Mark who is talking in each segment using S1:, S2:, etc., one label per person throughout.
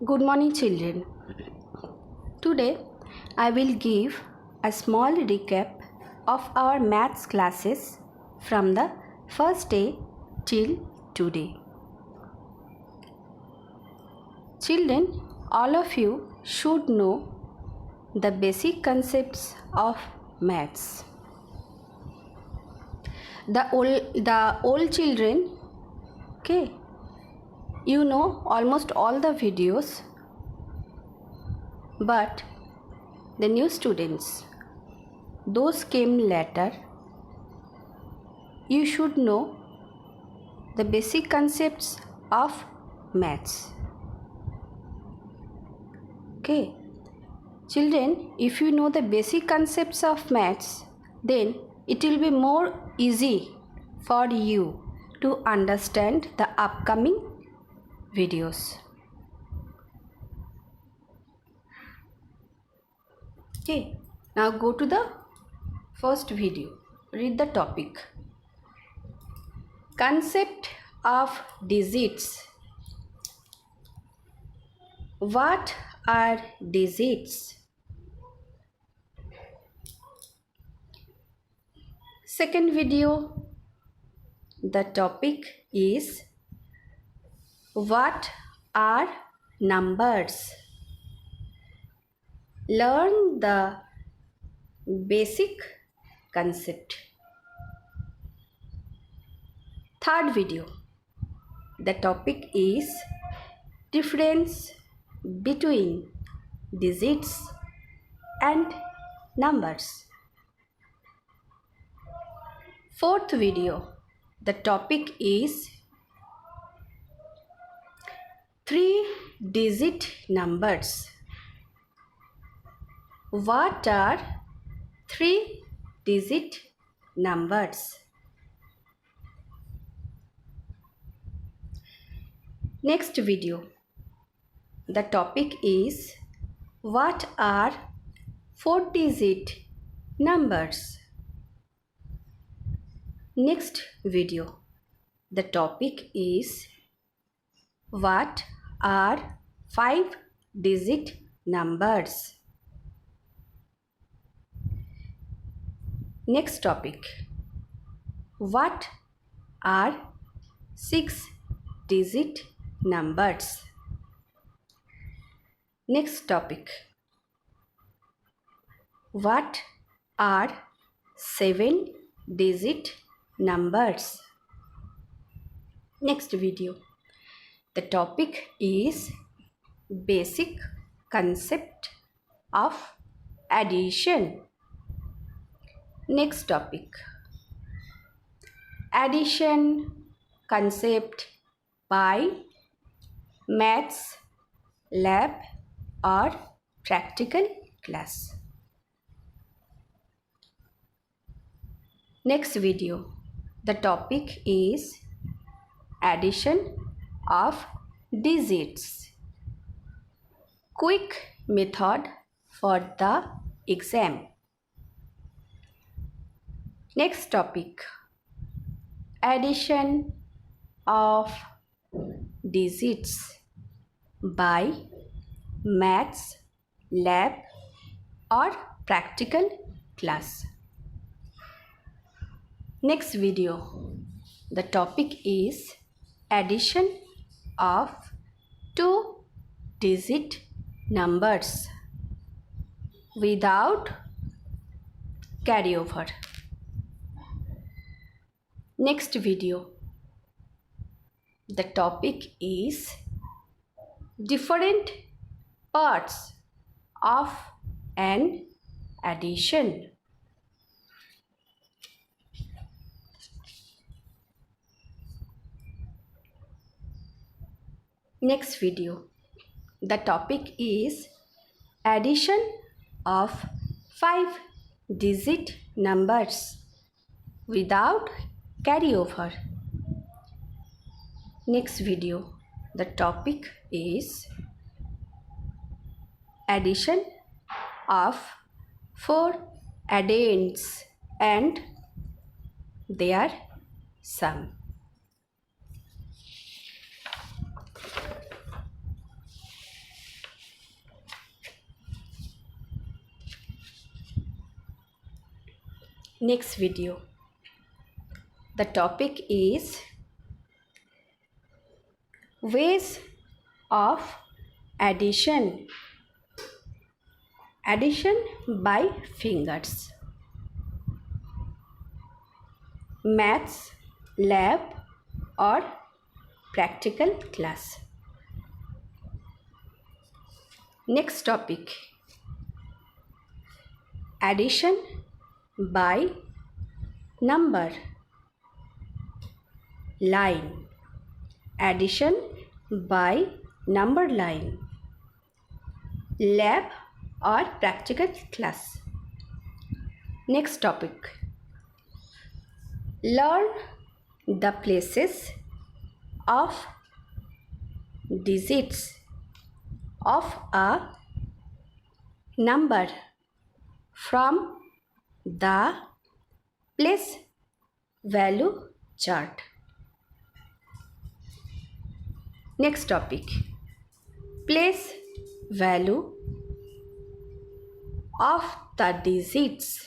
S1: Good morning, children. Today I will give a small recap of our maths classes from the first day till today. Children, all of you should know the basic concepts of maths. The old children, okay, you know almost all the videos, but the new students, those came later, you should know the basic concepts of maths. Okay, children, if you know the basic concepts of maths, then it will be more easy for you to understand the upcoming videos. Okay, now go to the first video. Read the topic. Concept of digits. What are digits? Second video. The topic is what are numbers? Learn the basic concept. Third video. The topic is difference between digits and numbers. Fourth video. The topic is 3-digit numbers. What are 3-digit numbers? Next video. The topic is what are 4-digit numbers? Next video. The topic is what are 5-digit numbers? Next topic. What are 6-digit numbers? Next topic. What are 7-digit numbers? Next video. The topic is basic concept of addition. Next topic. Addition concept by maths lab or practical class. Next video. The topic is addition of digits. Quick method for the exam. Next topic. Addition of digits by maths lab or practical class. Next video. The topic is addition of 2-digit numbers without carryover. Next video. The topic is different parts of an addition. Next video. The topic is addition of 5-digit numbers without carryover. Next video. The topic is addition of 4 addends and their sum. next video. The topic is ways of addition. Addition by fingers. Maths lab or practical class. Next topic. Addition by number. Line. Addition by number line. Lab or practical class. Next topic. Learn the places of digits of a number from the place value chart. Next topic. Place value of the digits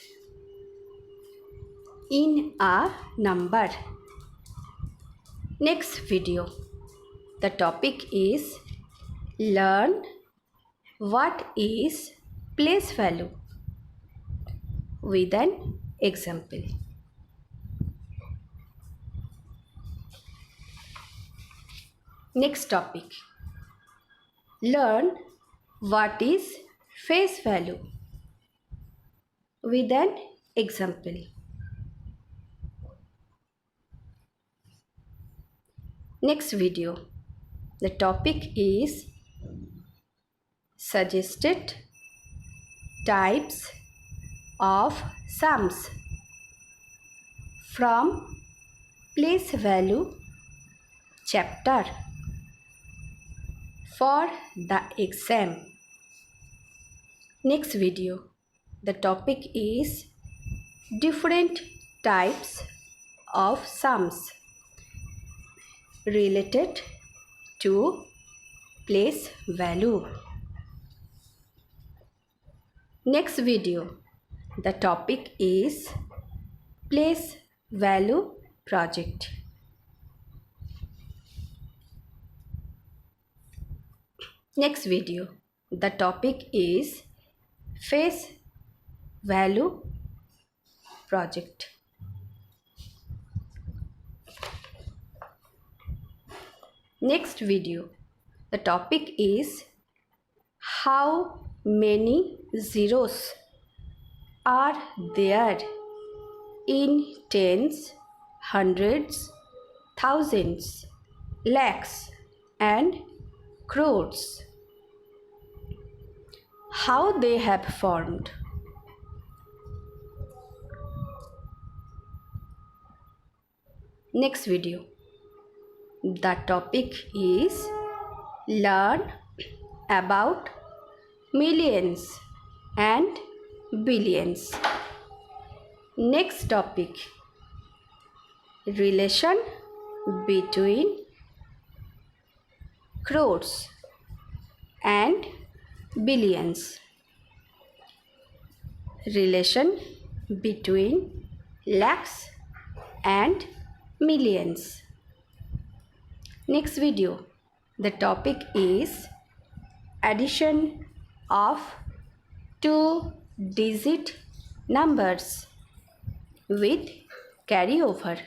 S1: in a number. Next video. The topic is learn what is place value with an example. Next topic. Learn what is face value with an example. Next video. The topic is suggested types of sums from place value chapter for the exam. Next video. The topic is different types of sums related to place value. Next video. The topic is place value project. Next video. The topic is face value project. Next video. The topic is how many zeros are there in tens, hundreds, thousands, lakhs and crores. How they have formed. Next video. The topic is learn about millions and billions. Next topic. Relation between crores and billions. Relation between lakhs and millions. Next video. The topic is addition of two-digit numbers with carryover.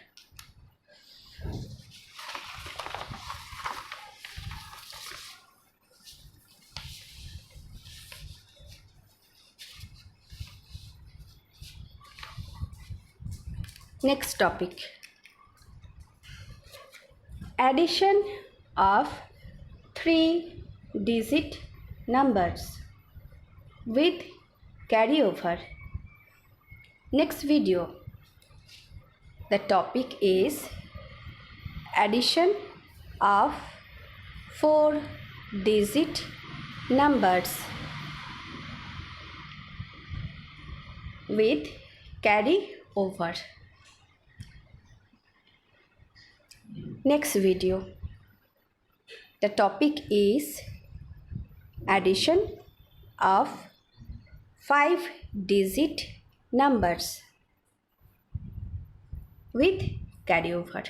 S1: Next topic. Addition of three-digit numbers with carryover. Next video. The topic is addition of four-digit numbers with carryover. Next video. The topic is addition of 5-digit numbers with carryover.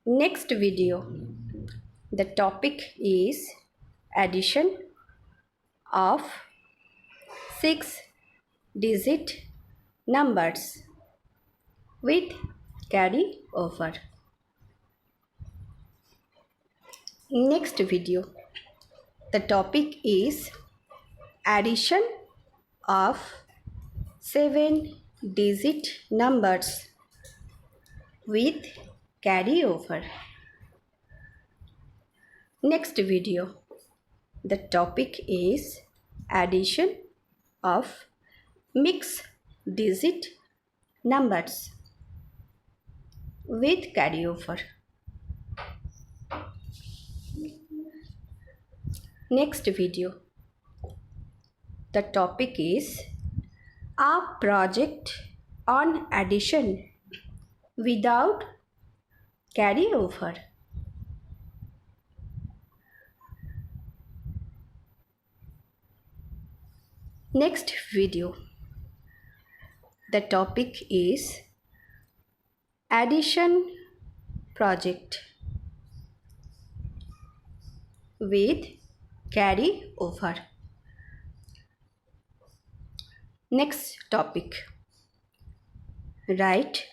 S1: Next video, the topic is addition of 6-digit numbers with carryover. Next video, the topic is addition of 7-digit numbers with carryover. Next video, the topic is addition of mixed digit numbers with carryover. Next video, the topic is a project on addition without carryover. Next video, the topic is addition project with carryover. Next topic, write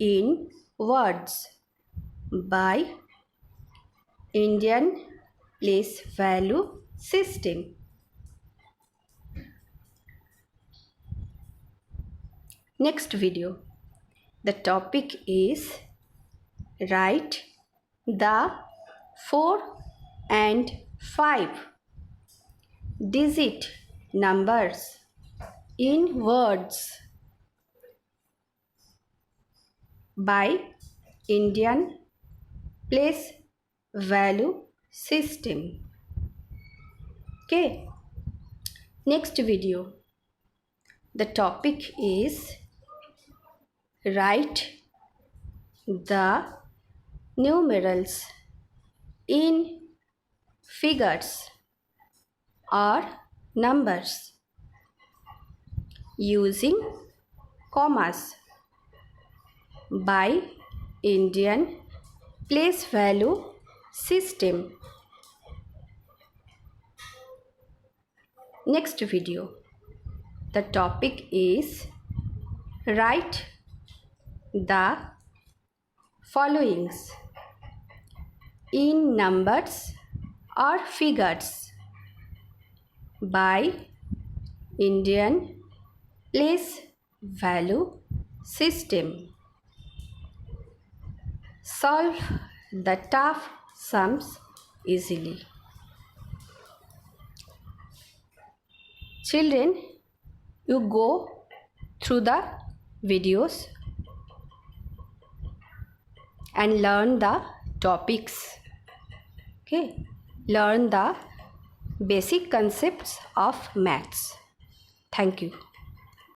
S1: in words by Indian place value system. Next video, the topic is write the 4 and 5-digit numbers in words by Indian place value system. Okay. Next video, the topic is write the numerals in figures or numbers using commas by Indian place value system. Next video, the topic is write the followings in numbers or figures by Indian place value system. Solve the tough sums easily. Children, you go through the videos and learn the topics. Okay, learn the basic concepts of maths. Thank you.